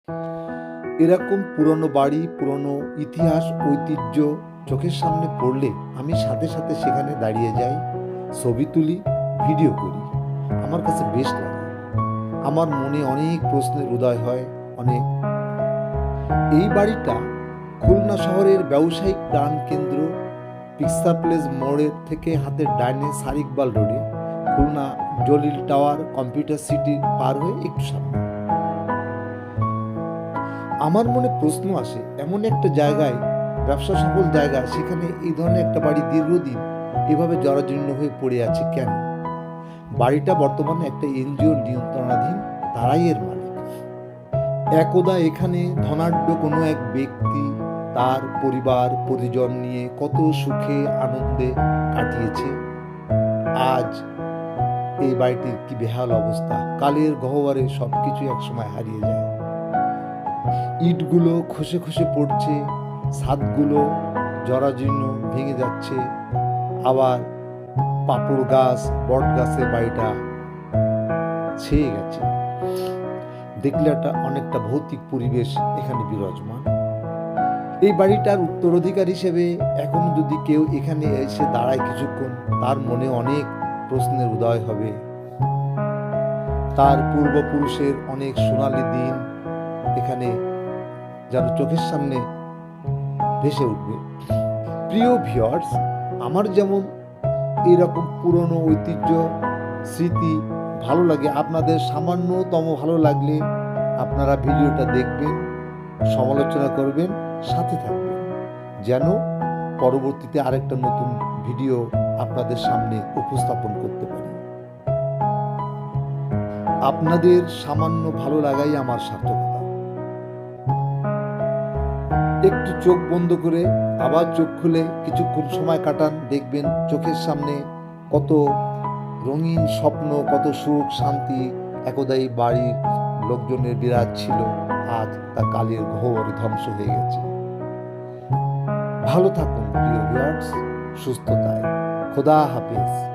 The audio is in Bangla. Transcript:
এরকম পুরনো বাড়ি, পুরনো ইতিহাস, ঐতিহ্য চোখের সামনে পড়লে আমি সাথে সাথে সেখানে দাঁড়িয়ে যাই, ছবি তুলি, ভিডিও করি। আমার কাছে বেশ লাগে। আমার মনে অনেক প্রশ্নের উদয় হয়। অনেক এই বাড়িটা খুলনা শহরের ব্যবসায়িক প্রাণকেন্দ্র, পিকসা প্লেস মোড়ের থেকে হাতের ডাইনে সারিকবাল রোডে, Khulna Jalil tower computer city পার হয়ে একটু সামনে। আমার মনে প্রশ্ন আসে, এমন একটা জায়গায়, ব্যবসা সফল জায়গা, সেখানে এই ধরনের একটা বাড়ি দীর্ঘদিন এভাবে জরাজীর্ণ হয়ে পড়ে আছে কেন? বাড়িটা বর্তমানে একটা এনজিওর নিয়ন্ত্রণাধীন, তারাই এর মালিক। একদা এখানে ধনাঢ্য কোনো এক ব্যক্তি তার পরিবার পরিজন নিয়ে কত সুখে আনন্দে কাটিয়েছে। আজ এই বাড়িটির কি বেহাল অবস্থা! কালের গহ্বরে সবকিছু একসময় হারিয়ে যায়। ইটগুলো খসে খসে পড়ছে, ছাদগুলো জরাজীর্ণ ভেঙে যাচ্ছে। আবার পাপড় গাছ, বট গাছের বাড়িটা ছেয়ে গেছে। দেখলে একটা অনেকটা ভৌতিক পরিবেশ এখানে বিরাজমান। এই বাড়িটার উত্তরাধিকার হিসেবে এখন যদি কেউ এখানে এসে দাঁড়ায় কিছুক্ষণ, তার মনে অনেক প্রশ্নের উদয় হবে। তার পূর্বপুরুষের অনেক সোনালী দিন এখানে যেন চোখের সামনে ভেসে উঠবে। প্রিয় ভিউয়ার্স, আমার যেমন এরকম পুরনো ঐতিহ্য, স্মৃতি ভালো লাগে, আপনাদের সামান্যতম ভালো লাগলে আপনারা ভিডিওটা দেখবেন, সমালোচনা করবেন, সাথে থাকবেন, যেন পরবর্তীতে আরেকটা নতুন ভিডিও আপনাদের সামনে উপস্থাপন করতে পারি। আপনাদের সামান্য ভালো লাগাই আমার সার্থকতা। একটু চোখ বন্ধ করে আবার চোখ খুলে কিছুক্ষণ সময় কাটান, দেখবেন চোখের সামনে কত রঙিন স্বপ্ন, কত সুখ শান্তি একদাই বাড়ির লোকজনের বিরাজ ছিল, আজ তা কালের গহ্বরে ধ্বংস হয়ে গেছে। ভালো থাকুন প্রিয় ভিউয়ার্স, সুস্থতায়। খোদা হাফেজ।